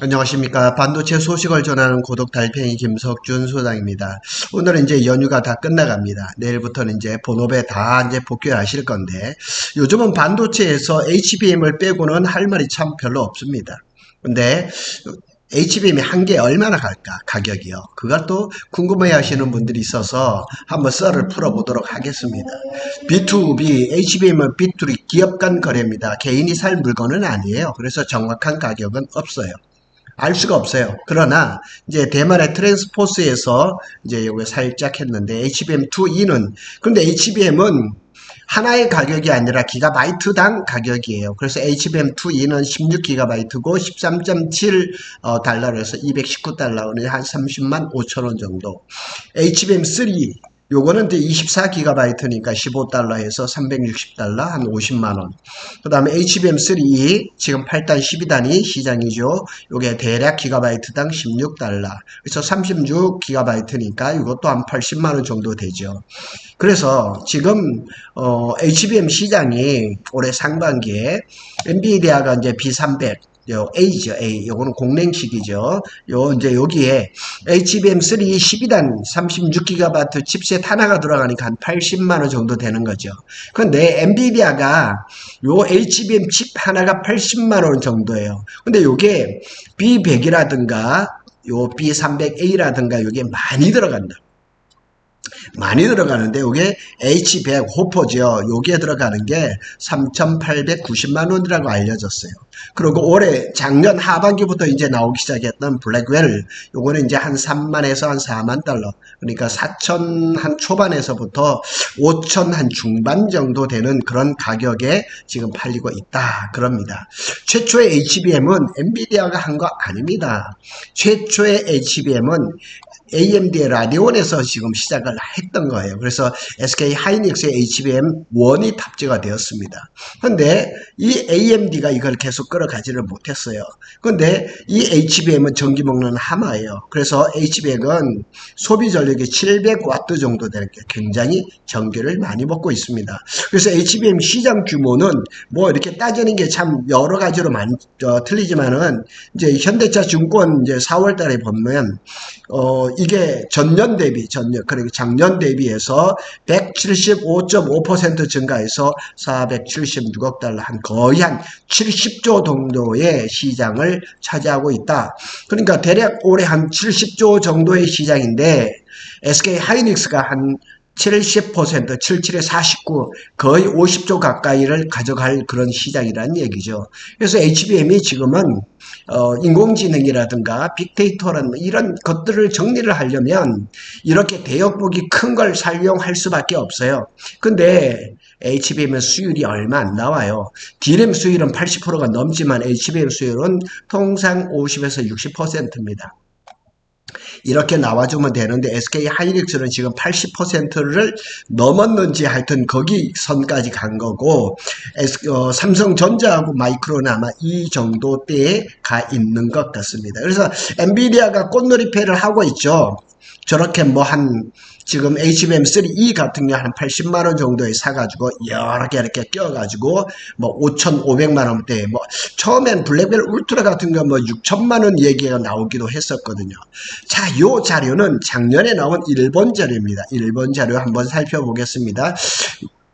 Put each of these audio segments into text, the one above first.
안녕하십니까. 반도체 소식을 전하는 고독 달팽이 김석준 소장입니다. 오늘은 이제 연휴가 다 끝나갑니다. 내일부터는 이제 본업에 다 이제 복귀하실 건데, 요즘은 반도체에서 HBM을 빼고는 할 말이 참 별로 없습니다. 근데 HBM이 한 개 얼마나 갈까? 가격이요. 그걸 또 궁금해 하시는 분들이 있어서 한번 썰을 풀어보도록 하겠습니다. B2B, HBM은 B2B 기업 간 거래입니다. 개인이 살 물건은 아니에요. 그래서 정확한 가격은 없어요. 알 수가 없어요. 그러나 이제 대만의 트랜스포스에서 이제 요거 살짝 했는데 HBM2E는 근데 HBM은 하나의 가격이 아니라 기가바이트당 가격이에요. 그래서 HBM2E는 16기가바이트고 13.7 달러로 해서 219달러, 한 30만 5천 원 정도. HBM3 요거는 이제 24기가바이트니까 15달러 해서 360달러, 한 50만원. 그 다음에 HBM3 지금 8단 12단이 시장이죠. 요게 대략 기가바이트당 16달러. 그래서 36기가바이트니까 이것도 한 80만원 정도 되죠. 그래서 지금 HBM 시장이 올해 상반기에 엔비디아가 이제 B300 A죠, A. 요거는 공랭식이죠. 이제 여기에 HBM3 12단 36GB 칩셋 하나가 들어가니까 한 80만원 정도 되는 거죠. 근데 엔비디아가 요 HBM 칩 하나가 80만원 정도예요. 근데 요게 B100이라든가 요 B300A라든가 요게 많이 들어간다. 많이 들어가는데 이게 H100 호퍼죠. 여기에 들어가는 게 3,890만 원이라고 알려졌어요. 그리고 올해 작년 하반기부터 이제 나오기 시작했던 블랙웰 요거는 이제 한 3만에서 한 4만 달러 그러니까 4천 한 초반에서부터 5천 한 중반 정도 되는 그런 가격에 지금 팔리고 있다 그럽니다. 최초의 HBM은 엔비디아가 한 거 아닙니다. 최초의 HBM은 AMD의 라디온에서 지금 시작을 했던 거예요. 그래서 SK 하이닉스의 HBM1이 탑재가 되었습니다. 그런데 이 AMD가 이걸 계속 끌어가지를 못했어요. 그런데 이 HBM은 전기 먹는 하마예요. 그래서 HBM은 소비 전력이 700W 정도 되는 게 굉장히 전기를 많이 먹고 있습니다. 그래서 HBM 시장 규모는 뭐 이렇게 따지는 게 참 여러 가지로 틀리지만은 이제 현대차 증권 이제 4월 달에 보면 이게 전년 대비, 그리고 작년 대비해서 175.5% 증가해서 476억 달러, 거의 한 70조 정도의 시장을 차지하고 있다. 그러니까 대략 올해 한 70조 정도의 시장인데, SK 하이닉스가 한 70%, 77에 49, 거의 50조 가까이를 가져갈 그런 시장이라는 얘기죠. 그래서 HBM이 지금은 인공지능이라든가 빅데이터라는 이런 것들을 정리를 하려면 이렇게 대역폭이 큰 걸 사용할 수밖에 없어요. 근데 HBM의 수율이 얼마 안 나와요. D램 수율은 80%가 넘지만 HBM 수율은 통상 50에서 60%입니다. 이렇게 나와주면 되는데 SK 하이닉스는 지금 80%를 넘었는지 하여튼 거기 선까지 간 거고 삼성전자하고 마이크론은 아마 이 정도 때에 가 있는 것 같습니다. 그래서 엔비디아가 꽃놀이패를 하고 있죠. 저렇게 지금 HBM3E 같은 게 한 80만원 정도에 사가지고 여러 개 이렇게 껴가지고 5,500만원대 처음엔 블랙벨 울트라 같은 거 6천만원 얘기가 나오기도 했었거든요. 자, 요 자료는 작년에 나온 일본 자료입니다. 일본 자료 한번 살펴보겠습니다.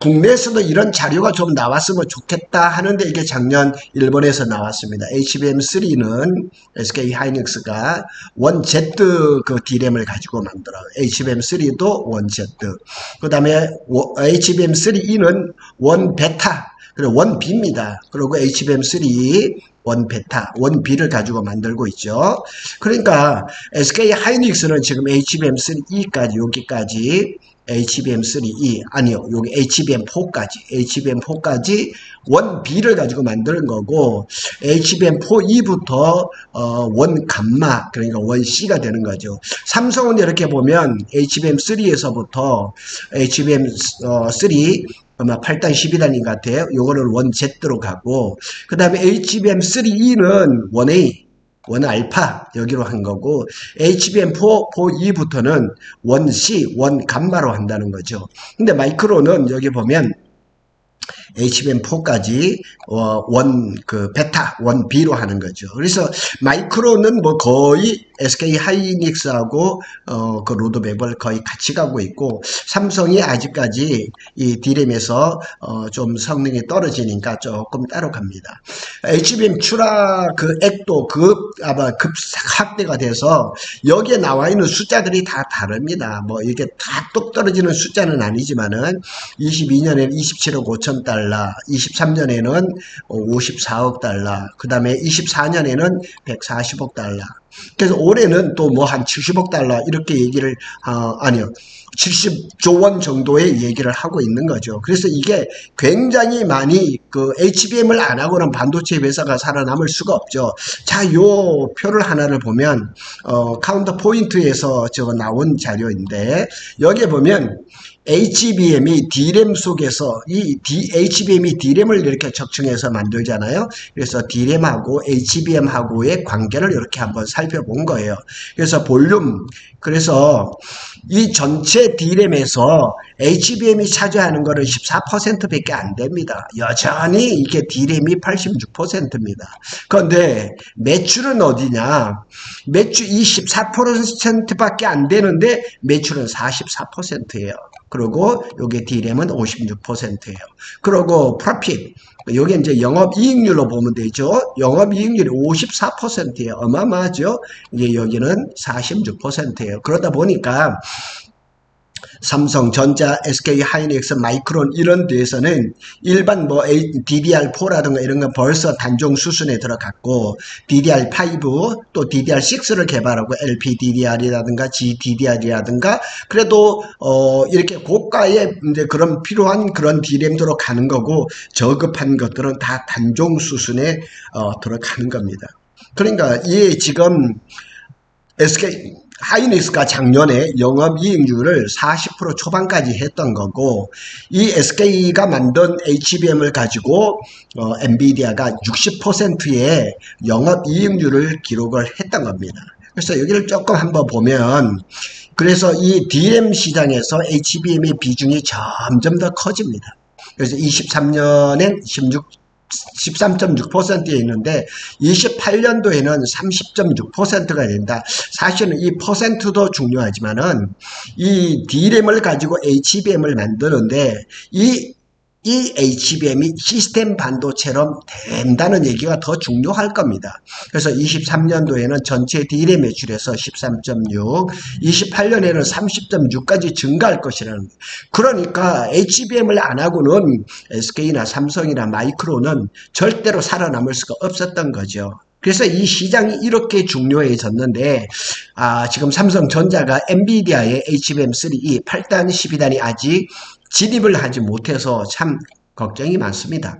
국내에서도 이런 자료가 좀 나왔으면 좋겠다 하는데 이게 작년 일본에서 나왔습니다. HBM3는 SK 하이닉스가 1Z 그 D램을 가지고 만들어요. HBM3도 1Z. 그 다음에 HBM3E는 1베타, 그리고 1B입니다. 그리고 HBM3 1베타, 1B를 가지고 만들고 있죠. 그러니까 SK 하이닉스는 지금 HBM3E까지 여기까지 HBM3E 아니요 여기 HBM4까지 1B를 가지고 만드는 거고 HBM4E부터 1감마 그러니까 1C가 되는 거죠. 삼성은 이렇게 보면 HBM3에서부터 HBM3 아마 8단 12단인 것 같아요. 요거는 1Z로 가고 그 다음에 HBM3E는 1A 1알파 여기로 한 거고 HBM4E부터는 1C 1감마로 한다는 거죠. 근데 마이크론은 여기 보면 HBM4까지 그 베타 1B로 하는 거죠. 그래서 마이크론은 뭐 거의 SK 하이닉스하고 그 로드맵을 거의 같이 가고 있고, 삼성이 아직까지 이 D램에서 좀 성능이 떨어지니까 조금 따로 갑니다. HBM 추락 그 액도 아마 급확대가 돼서 여기에 나와 있는 숫자들이 다 다릅니다. 뭐 이게 다 똑 떨어지는 숫자는 아니지만은 22년에는 27억 5천 달러, 23년에는 54억 달러, 그 다음에 24년에는 140억 달러. 그래서 올해는 또 뭐 한 70억 달러 이렇게 얘기를 아니요, 70조 원 정도의 얘기를 하고 있는 거죠. 그래서 이게 굉장히 많이 그 HBM을 안 하고는 반도체 회사가 살아남을 수가 없죠. 자, 요 표를 하나를 보면 카운터 포인트에서 저거 나온 자료인데, 여기에 보면 HBM이 D램 속에서 HBM이 D램을 이렇게 적층해서 만들잖아요. 그래서 D램하고 HBM하고의 관계를 이렇게 한번 살펴본 거예요. 그래서 볼륨, 그래서 이 전체 D램에서 HBM이 차지하는 거는 14%밖에 안 됩니다. 여전히 이게 D램이 86%입니다. 그런데 매출은 어디냐? 매출 24%밖에 안 되는데 매출은 44%예요. 그리고 요게 D램은 56%예요. 그리고 프로핏, 요게 이제 영업이익률로 보면 되죠. 영업이익률이 54%예요. 어마어마하죠. 이제 여기는 46%예요. 그러다 보니까 삼성전자, SK 하이닉스, 마이크론 이런 데에서는 일반 뭐 DDR4라든가 이런 건 벌써 단종 수순에 들어갔고, DDR5 또 DDR6를 개발하고 LPDDR이라든가 GDDR이라든가 그래도 이렇게 고가의 이제 그런 필요한 그런 D램으로 가는 거고, 저급한 것들은 다 단종 수순에 들어가는 겁니다. 그러니까 이 지금 SK 하이닉스가 작년에 영업이익률을 40% 초반까지 했던 거고, 이 SK가 만든 HBM을 가지고 엔비디아가 60%의 영업이익률을 기록을 했던 겁니다. 그래서 여기를 조금 한번 보면, 그래서 이 D램 시장에서 HBM의 비중이 점점 더 커집니다. 그래서 23년엔 13.6%에 있는데 28년도에는 30.6%가 된다. 사실은 이 퍼센트도 중요하지만은 이 D램을 가지고 HBM을 만드는데 이 HBM이 시스템 반도체처럼 된다는 얘기가 더 중요할 겁니다. 그래서 23년도에는 전체 D램 매출에서 13.6, 28년에는 30.6까지 증가할 것이라는 거예요. 그러니까 HBM을 안 하고는 SK나 삼성이나 마이크론은 절대로 살아남을 수가 없었던 거죠. 그래서 이 시장이 이렇게 중요해졌는데, 지금 삼성전자가 엔비디아의 HBM3E 8단, 12단이 아직 진입을 하지 못해서 참 걱정이 많습니다.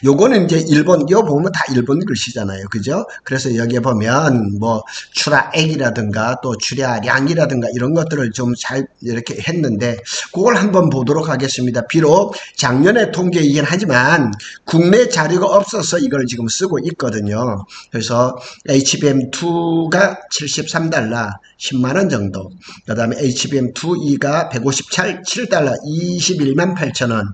요거는 이제 일본, 요 보면 다 일본 글씨잖아요. 그죠? 그래서 여기에 보면 뭐 출하액이라든가 또 출하량이라든가 이런 것들을 좀 잘 이렇게 했는데, 그걸 한번 보도록 하겠습니다. 비록 작년에 통계이긴 하지만 국내 자료가 없어서 이걸 지금 쓰고 있거든요. 그래서 HBM2가 73달러 10만원 정도, 그 다음에 HBM2E가 157달러 21만 8천원,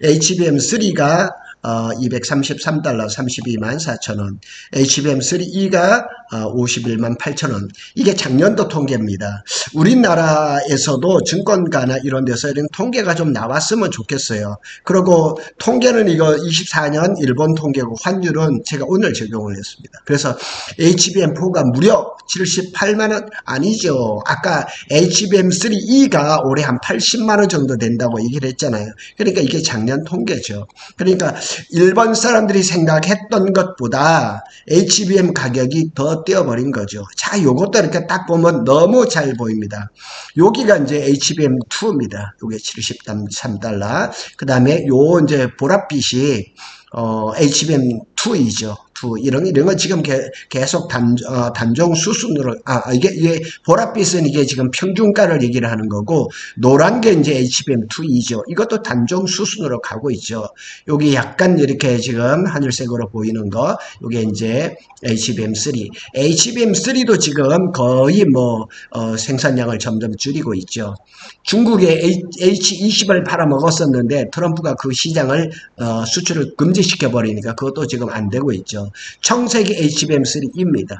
HBM3가 233달러 32만 4천원, HBM3E가 51만 8천원. 이게 작년도 통계입니다. 우리나라에서도 증권가나 이런 데서 이런 통계가 좀 나왔으면 좋겠어요. 그리고 통계는 이거 24년 일본 통계고, 환율은 제가 오늘 적용을 했습니다. 그래서 HBM4가 무려 78만원 아니죠. 아까 HBM3E가 올해 한 80만원 정도 된다고 얘기를 했잖아요. 그러니까 이게 작년 통계죠. 그러니까 일본 사람들이 생각했던 것보다 HBM 가격이 더 뛰어버린 거죠. 자, 요것도 이렇게 딱 보면 너무 잘 보입니다. 여기가 이제 HBM2입니다. 요게 73달러. 그 다음에 요 이제 보랏빛이 HBM2이죠. HBM2 이런 거 지금 계속 단종 수순으로 이게 보랏빛은 이게 지금 평균가를 얘기를 하는 거고 노란 게 이제 HBM2이죠. 이것도 단종 수순으로 가고 있죠. 여기 약간 이렇게 지금 하늘색으로 보이는 거 이게 이제 HBM3. HBM3도 지금 거의 생산량을 점점 줄이고 있죠. 중국에 H20을 팔아먹었었는데 트럼프가 그 시장을 수출을 금지시켜 버리니까 그것도 지금 안 되고 있죠. 청색이 HBM3입니다.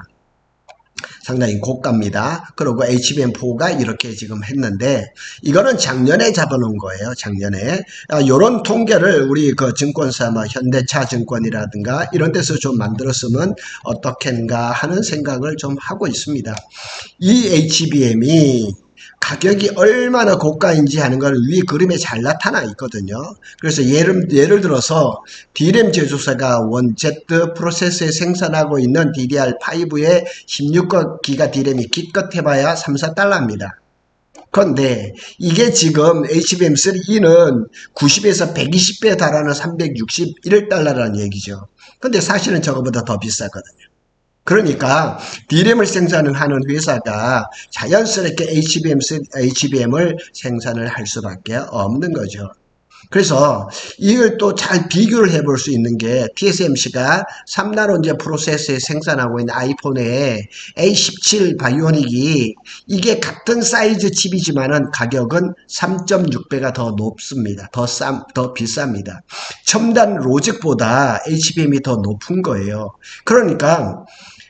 상당히 고가입니다. 그리고 HBM4가 이렇게 지금 했는데 이거는 작년에 잡아놓은 거예요. 작년에 이런 통계를 우리 그 증권사 현대차 증권이라든가 이런 데서 좀 만들었으면 어떻겠는가 하는 생각을 좀 하고 있습니다. 이 HBM이 가격이 얼마나 고가인지 하는 걸 위 그림에 잘 나타나 있거든요. 그래서 예를 들어서 D램 제조사가 원Z 프로세스에 생산하고 있는 DDR5의 16기가 D램이 기껏해봐야 3, 4달러입니다. 그런데 이게 지금 HBM3E는 90에서 120배에 달하는 361달러라는 얘기죠. 근데 사실은 저거보다 더 비싸거든요. 그러니까 D램을 생산하는 회사가 자연스럽게 HBM을 생산을 할 수밖에 없는 거죠. 그래서 이걸 또 잘 비교를 해볼 수 있는 게 TSMC가 3나노 프로세스에 생산하고 있는 아이폰의 A17 바이오닉이 이게 같은 사이즈 칩이지만은 가격은 3.6배가 더 높습니다. 더 비쌉니다. 첨단 로직보다 HBM이 더 높은 거예요. 그러니까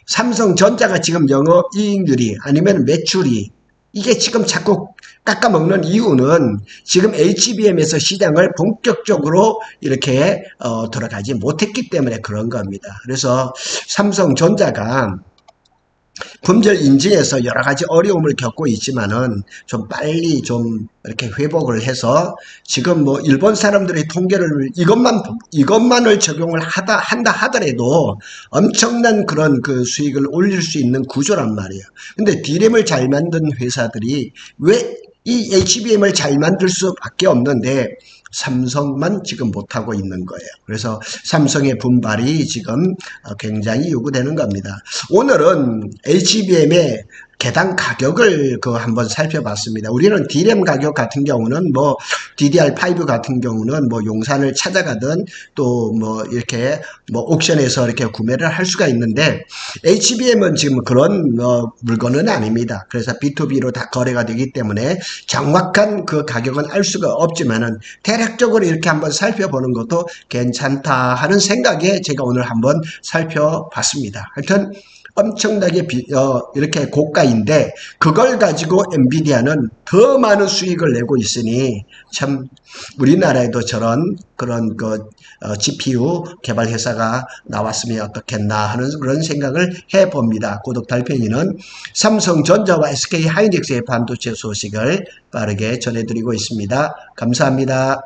삼성전자가 지금 영업이익률이 아니면 매출이 이게 지금 자꾸 깎아먹는 이유는 지금 HBM에서 시장을 본격적으로 이렇게 들어가지 못했기 때문에 그런 겁니다. 그래서 삼성전자가 품절 인증에서 여러 가지 어려움을 겪고 있지만은 좀 빨리 좀 이렇게 회복을 해서 지금 일본 사람들의 통계를 이것만을 적용을 한다 하더라도 엄청난 그런 그 수익을 올릴 수 있는 구조란 말이에요. 근데 D램을 잘 만든 회사들이 왜 이 HBM을 잘 만들 수밖에 없는데 삼성만 지금 못하고 있는 거예요. 그래서 삼성의 분발이 지금 굉장히 요구되는 겁니다. 오늘은 HBM의 개당 가격을 한번 살펴봤습니다. 우리는 D램 가격 같은 경우는 DDR5 같은 경우는 용산을 찾아가든 또 이렇게 옥션에서 이렇게 구매를 할 수가 있는데 HBM은 지금 그런 물건은 아닙니다. 그래서 B2B로 다 거래가 되기 때문에 정확한 그 가격은 알 수가 없지만은 대략적으로 이렇게 한번 살펴보는 것도 괜찮다 하는 생각에 제가 오늘 한번 살펴봤습니다. 하여튼 엄청나게 이렇게 고가인데 그걸 가지고 엔비디아는 더 많은 수익을 내고 있으니 참 우리나라에도 그런 GPU 개발 회사가 나왔으면 어떻겠나 하는 그런 생각을 해봅니다. 고독 달팽이는 삼성전자와 SK 하이닉스의 반도체 소식을 빠르게 전해드리고 있습니다. 감사합니다.